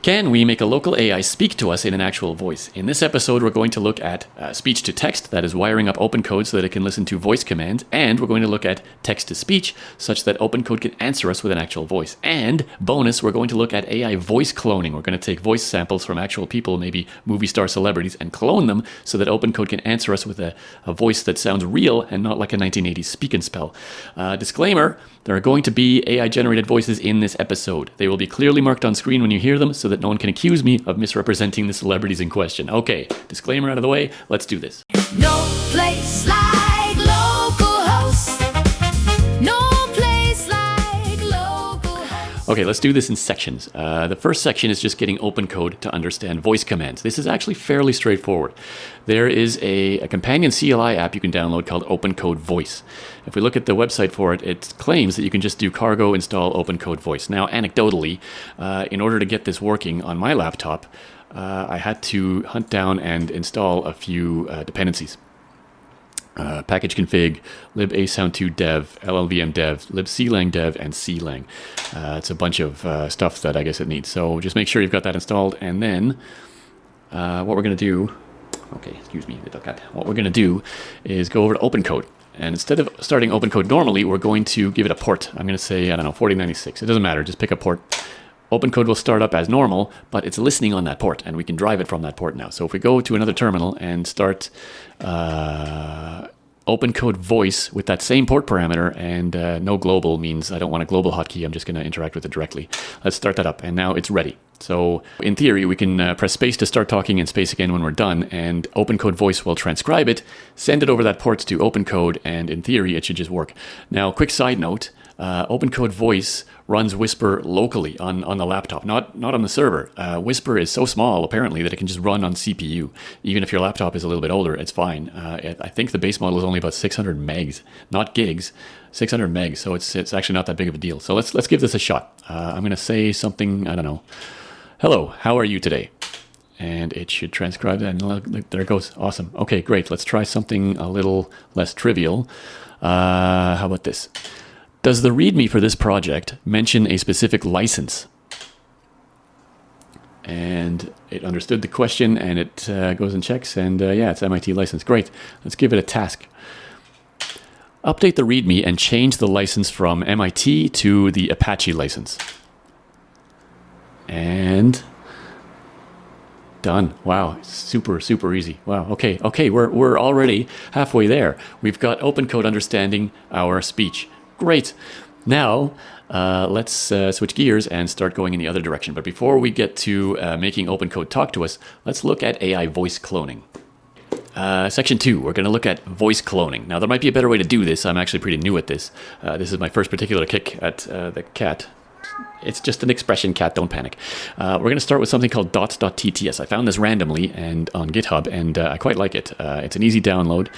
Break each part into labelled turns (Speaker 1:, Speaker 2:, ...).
Speaker 1: Can we make a local AI speak to us in an actual voice? In this episode, we're going to look at speech to text, that is wiring up OpenCode so that it can listen to voice commands, and we're going to look at text to speech such that OpenCode can answer us with an actual voice. And bonus, we're going to look at AI voice cloning. We're going to take voice samples from actual people, maybe movie star celebrities, and clone them so that OpenCode can answer us with a voice that sounds real and not like a 1980s speak and spell. Disclaimer, there are going to be AI-generated voices in this episode. They will be clearly marked on screen when you hear them so that no one can accuse me of misrepresenting the celebrities in question. Okay, disclaimer out of the way, let's do this.
Speaker 2: No place like local hosts. No place like local hosts.
Speaker 1: Okay, let's do this in sections. The first section is just getting OpenCode to understand voice commands. This is actually fairly straightforward. There is a companion CLI app you can download called OpenCode Voice. If we look at the website for it, it claims that you can just do cargo install OpenCode Voice. Now, anecdotally, in order to get this working on my laptop, I had to hunt down and install a few dependencies. Package config, libasound2 dev, llvm dev, libclang dev, and clang. It's a bunch of stuff that I guess it needs. So just make sure you've got that installed, and then what we're going to do, okay, excuse me, little cat. What we're going to do is go over to OpenCode. And instead of starting OpenCode normally, we're going to give it a port. I'm going to say, 4096. It doesn't matter, just pick a port. OpenCode will start up as normal, but it's listening on that port, and we can drive it from that port now. So if we go to another terminal and start OpenCode Voice with that same port parameter, and no global means I don't want a global hotkey, I'm just going to interact with it directly. Let's start that up, and now it's ready. So in theory, we can press space to start talking and space again when we're done, and OpenCode Voice will transcribe it, send it over that port to OpenCode, and in theory, it should just work. Now, quick side note, OpenCode Voice runs Whisper locally on the laptop, not on the server. Whisper is so small, apparently, that it can just run on CPU. Even if your laptop is a little bit older, it's fine. I think the base model is only about 600 megs, not gigs, 600 megs, so it's actually not that big of a deal. So let's give this a shot. I'm going to say something, I don't know. Hello, how are you today? And it should transcribe that, and there it goes. Awesome. Okay, great. Let's try something a little less trivial. How about this? Does the README for this project mention a specific license? And it understood the question, and it goes and checks, and yeah, it's MIT license. Great. Let's give it a task. Update the README and change the license from MIT to the Apache license. And done. Wow, super easy. Wow. Okay, we're already halfway there. We've got OpenCode understanding our speech. Great. Now let's switch gears and start going in the other direction. But before we get to making OpenCode talk to us, let's look at AI voice cloning. Section 2, we're going to look at voice cloning. Now, there might be a better way to do this. I'm actually pretty new at this. This is my first particular kick at the cat. It's just an expression, cat, don't panic. We're going to start with something called dots.tts. I found this randomly and on GitHub, and I quite like it. It's an easy download.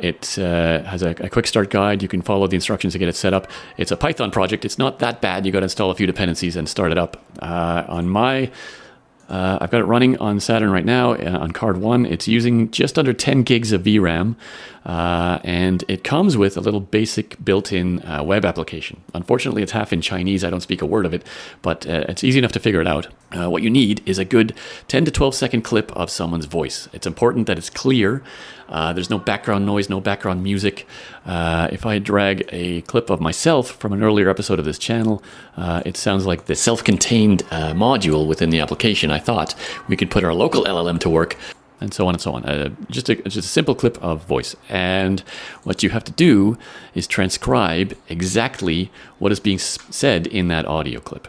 Speaker 1: It has a quick start guide. You can follow the instructions to get it set up. It's a Python project. It's not that bad. You got to install a few dependencies and start it up. I've got it running on Saturn right now on card 1. It's using just under 10 gigs of VRAM, and it comes with a little basic built-in web application. Unfortunately, it's half in Chinese. I don't speak a word of it, but it's easy enough to figure it out. What you need is a good 10 to 12 second clip of someone's voice. It's important that it's clear. There's no background noise, no background music. If I drag a clip of myself from an earlier episode of this channel, it sounds like the self-contained module within the application. I thought we could put our local LLM to work, and so on and so on. Just a simple clip of voice. And what you have to do is transcribe exactly what is being said in that audio clip,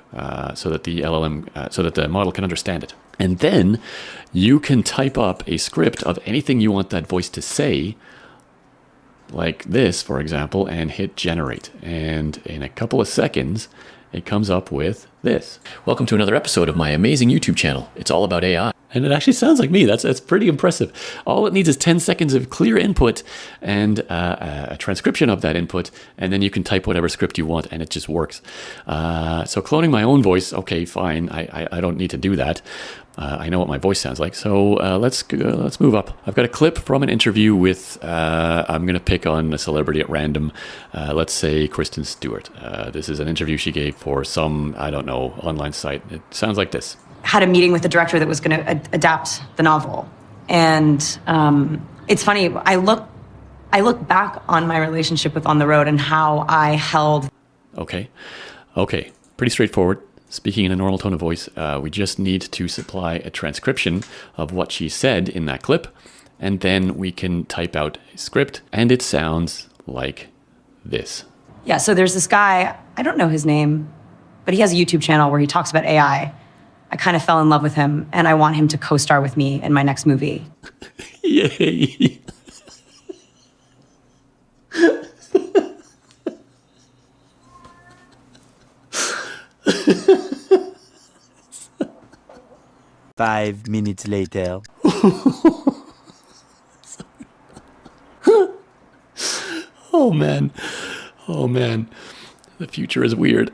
Speaker 1: so that the LLM, so that the model can understand it. And then you can type up a script of anything you want that voice to say, like this, for example, and hit generate. And in a couple of seconds, it comes up with this. Welcome to another episode of my amazing YouTube channel. It's all about AI. And it actually sounds like me. That's pretty impressive. All it needs is 10 seconds of clear input and a transcription of that input, and then you can type whatever script you want, and it just works. So cloning my own voice, okay, fine. I don't need to do that. I know what my voice sounds like. So let's move up. I've got a clip from an interview with, I'm going to pick on a celebrity at random. Let's say Kristen Stewart. This is an interview she gave for some, I don't know, online site. It sounds like this.
Speaker 3: had a meeting with the director that was going to adapt the novel. And it's funny, I look back on my relationship with On the Road and how I held...
Speaker 1: Okay, pretty straightforward. Speaking in a normal tone of voice, we just need to supply a transcription of what she said in that clip, and then we can type out a script, and it sounds like this.
Speaker 3: Yeah, so there's this guy, I don't know his name, but he has a YouTube channel where he talks about AI. I kind of fell in love with him, and I want him to co-star with me in my next movie.
Speaker 1: Yay!
Speaker 4: Five minutes later.
Speaker 1: Oh man. The future is weird.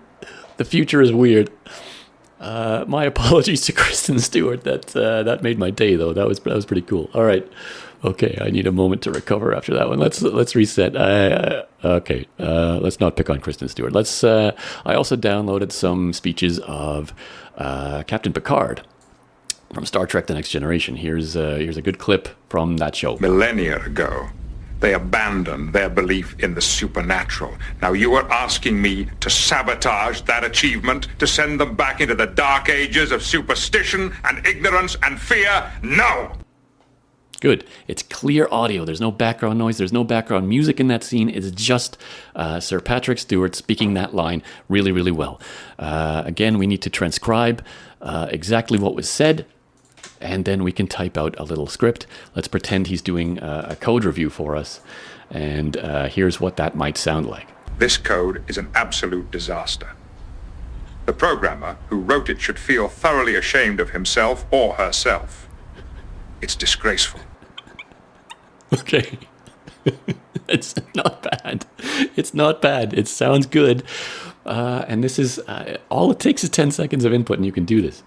Speaker 1: My apologies to Kristen Stewart. That made my day, though. That was pretty cool. All right. Okay, I need a moment to recover after that one. Let's reset. Okay, let's not pick on Kristen Stewart. I also downloaded some speeches of Captain Picard from Star Trek: The Next Generation. Here's a good clip from that show.
Speaker 5: Millennia ago, they abandoned their belief in the supernatural. Now you are asking me to sabotage that achievement, to send them back into the dark ages of superstition and ignorance and fear? No!
Speaker 1: Good. It's clear audio. There's no background noise. There's no background music in that scene. It's just Sir Patrick Stewart speaking that line really, really well. Again, we need to transcribe exactly what was said, and then we can type out a little script. Let's pretend he's doing a code review for us, and here's what that might sound like.
Speaker 5: This code is an absolute disaster. The programmer who wrote it should feel thoroughly ashamed of himself or herself. It's disgraceful.
Speaker 1: Okay. It's not bad. It sounds good. And this is, all it takes is 10 seconds of input and you can do this.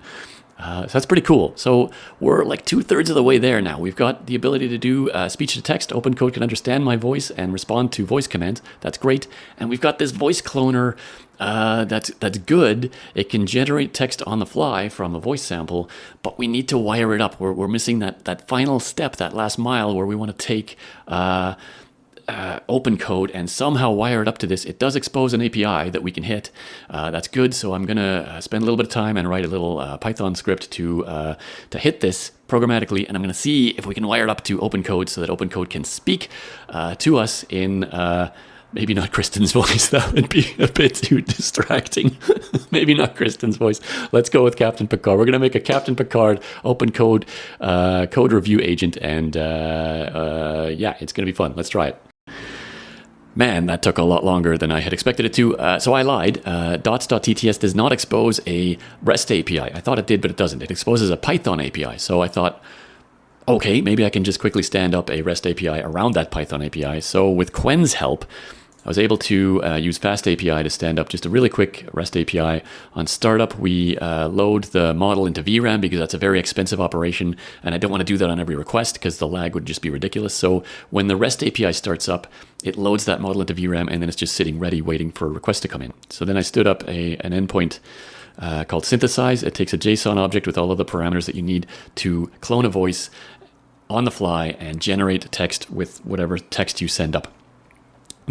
Speaker 1: So that's pretty cool. So we're like 2/3 of the way there now. We've got the ability to do speech to text. OpenCode can understand my voice and respond to voice commands. That's great. And we've got this voice cloner that's good. It can generate text on the fly from a voice sample, but we need to wire it up. We're missing that final step, that last mile where we want to take OpenCode and somehow wire it up to this. It does expose an API that we can hit. That's good. So I'm going to spend a little bit of time and write a little Python script to hit this programmatically, and I'm going to see if we can wire it up to OpenCode so that OpenCode can speak to us in maybe not Kristen's voice. That would be a bit too distracting. Maybe not Kristen's voice. Let's go with Captain Picard. We're going to make a Captain Picard OpenCode code review agent, and yeah, it's going to be fun. Let's try it. Man, that took a lot longer than I had expected it to. So I lied. Dots.tts does not expose a REST API. I thought it did, but it doesn't. It exposes a Python API. So I thought, okay, maybe I can just quickly stand up a REST API around that Python API. So with Quen's help, I was able to use Fast API to stand up just a really quick REST API. On startup, we load the model into VRAM because that's a very expensive operation, and I don't want to do that on every request because the lag would just be ridiculous. So when the REST API starts up, it loads that model into VRAM, and then it's just sitting ready waiting for a request to come in. So then I stood up an endpoint called Synthesize. It takes a JSON object with all of the parameters that you need to clone a voice on the fly and generate text with whatever text you send up.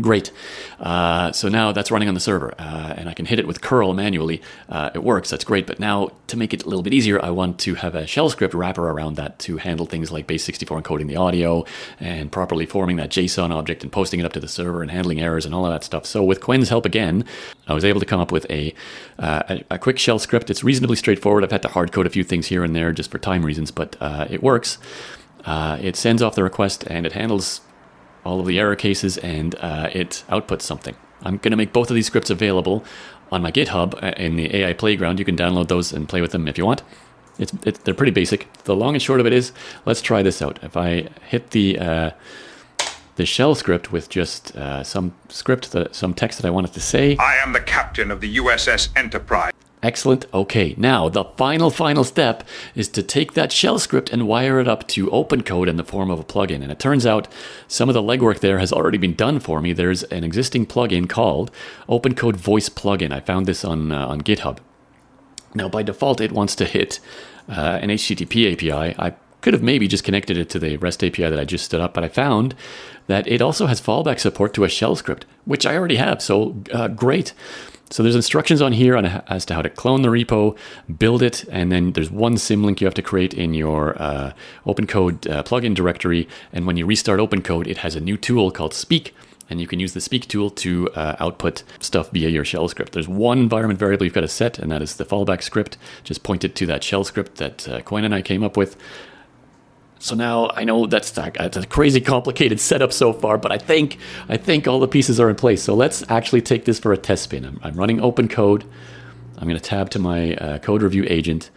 Speaker 1: Great. So now that's running on the server, and I can hit it with curl manually. It works. That's great. But now to make it a little bit easier, I want to have a shell script wrapper around that to handle things like base64 encoding the audio and properly forming that JSON object and posting it up to the server and handling errors and all of that stuff. So with Quen's help again, I was able to come up with a quick shell script. It's reasonably straightforward. I've had to hard code a few things here and there just for time reasons, but it works. It sends off the request and it handles all of the error cases, and it outputs something. I'm going to make both of these scripts available on my GitHub in the AI Playground. You can download those and play with them if you want. They're pretty basic. The long and short of it is, let's try this out. If I hit the shell script with just some text that I wanted to say.
Speaker 5: I am the captain of the USS Enterprise.
Speaker 1: Excellent. Okay, now the final step is to take that shell script and wire it up to OpenCode in the form of a plugin. And it turns out some of the legwork there has already been done for me. There's an existing plugin called OpenCode Voice Plugin. I found this on GitHub. Now, by default, it wants to hit an HTTP API. I could have maybe just connected it to the REST API that I just stood up, but I found that it also has fallback support to a shell script, which I already have, so great. So there's instructions on here as to how to clone the repo, build it, and then there's one symlink you have to create in your OpenCode plugin directory, and when you restart OpenCode, it has a new tool called Speak, and you can use the Speak tool to output stuff via your shell script. There's one environment variable you've got to set, and that is the fallback script. Just point it to that shell script that Gwen and I came up with. So now I know that's a crazy complicated setup so far, but I think all the pieces are in place. So let's actually take this for a test spin. I'm running OpenCode. I'm going to tab to my code review agent.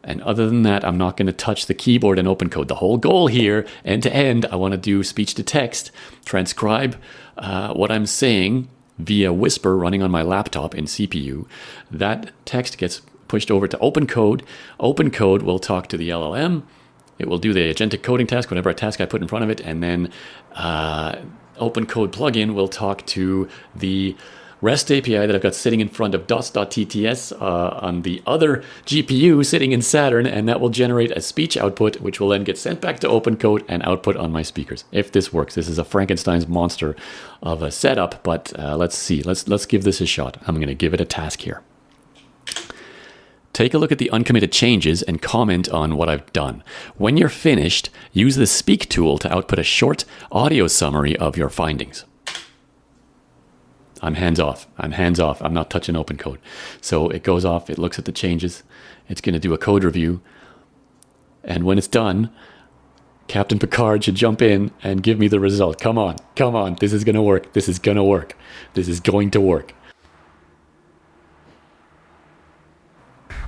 Speaker 1: And other than that, I'm not going to touch the keyboard in OpenCode. The whole goal here, end to end, I want to do speech to text, transcribe what I'm saying via Whisper running on my laptop in CPU. That text gets pushed over to OpenCode. OpenCode will talk to the LLM. It will do the agentic coding task, whatever task I put in front of it, and then OpenCode plugin will talk to the REST API that I've got sitting in front of dots.tts on the other GPU sitting in Saturn, and that will generate a speech output, which will then get sent back to OpenCode and output on my speakers. If this works, this is a Frankenstein's monster of a setup, but let's see. Let's give this a shot. I'm going to give it a task here. Take a look at the uncommitted changes and comment on what I've done. When you're finished, use the Speak tool to output a short audio summary of your findings. I'm hands off. I'm not touching OpenCode. So it goes off, it looks at the changes, it's going to do a code review, and when it's done, Captain Picard should jump in and give me the result. Come on, this is going to work. This is going to work. This is going to work.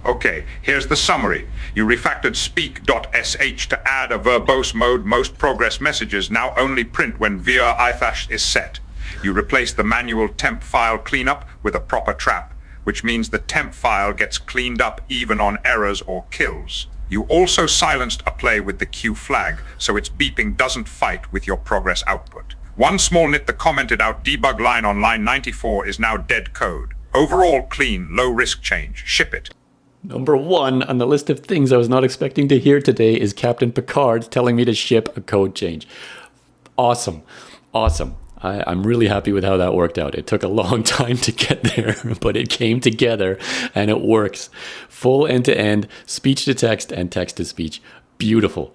Speaker 5: Okay, here's the summary. You refactored speak.sh to add a verbose mode. Most progress messages now only print when vir ifash is set. You replace the manual temp file cleanup with a proper trap, which means the temp file gets cleaned up even on errors or kills. You also silenced a play with the Q flag, so its beeping doesn't fight with your progress output. One small nit, the commented out debug line on line 94 is now dead code. Overall clean, low risk change. Ship it.
Speaker 1: Number one on the list of things I was not expecting to hear today is Captain Picard telling me to ship a code change. Awesome. I'm really happy with how that worked out. It took a long time to get there, but it came together and it works. Full end-to-end, speech to text and text to speech. Beautiful.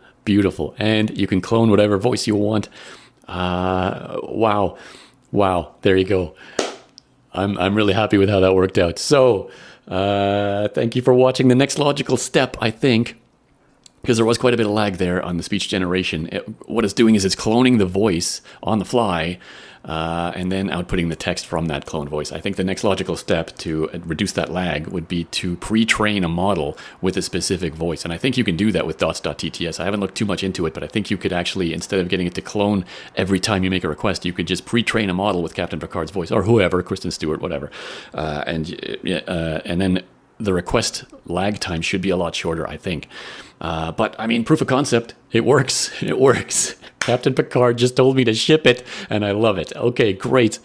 Speaker 1: And you can clone whatever voice you want. Wow. There you go. I'm really happy with how that worked out. So, thank you for watching. The next logical step, I think, because there was quite a bit of lag there on the speech generation, what it's doing is it's cloning the voice on the fly and then outputting the text from that cloned voice. I think the next logical step to reduce that lag would be to pre-train a model with a specific voice. And I think you can do that with dots.tts. I haven't looked too much into it, but I think you could actually, instead of getting it to clone every time you make a request, you could just pre-train a model with Captain Picard's voice, or whoever, Kristen Stewart, whatever. And then the request lag time should be a lot shorter, I think. But I mean, proof of concept, it works. Captain Picard just told me to ship it, and I love it. Okay, great.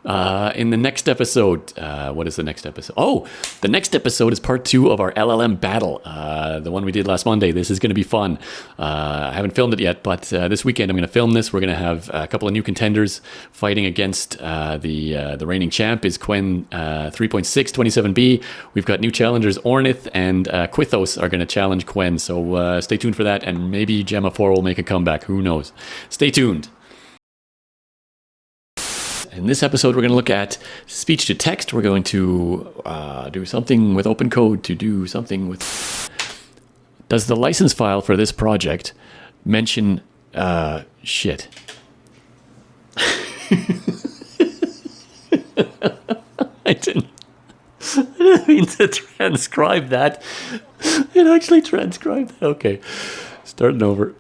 Speaker 1: In the next episode, what is the next episode? Oh, the next episode is part 2 of our LLM battle, the one we did last Monday. This is going to be fun. I haven't filmed it yet, but this weekend I'm going to film this. We're going to have a couple of new contenders fighting against the reigning champ is Quen 3.6 27B. We've got new challengers. Ornith and Quithos are going to challenge Quen, so stay tuned for that, and maybe Gemma 4 will make a comeback. Who knows? Stay tuned. In this episode, we're going to look at speech to text. We're going to do something with OpenCode to do something with... Does the license file for this project mention shit? I didn't mean to transcribe that. It actually transcribed that. Okay, starting over.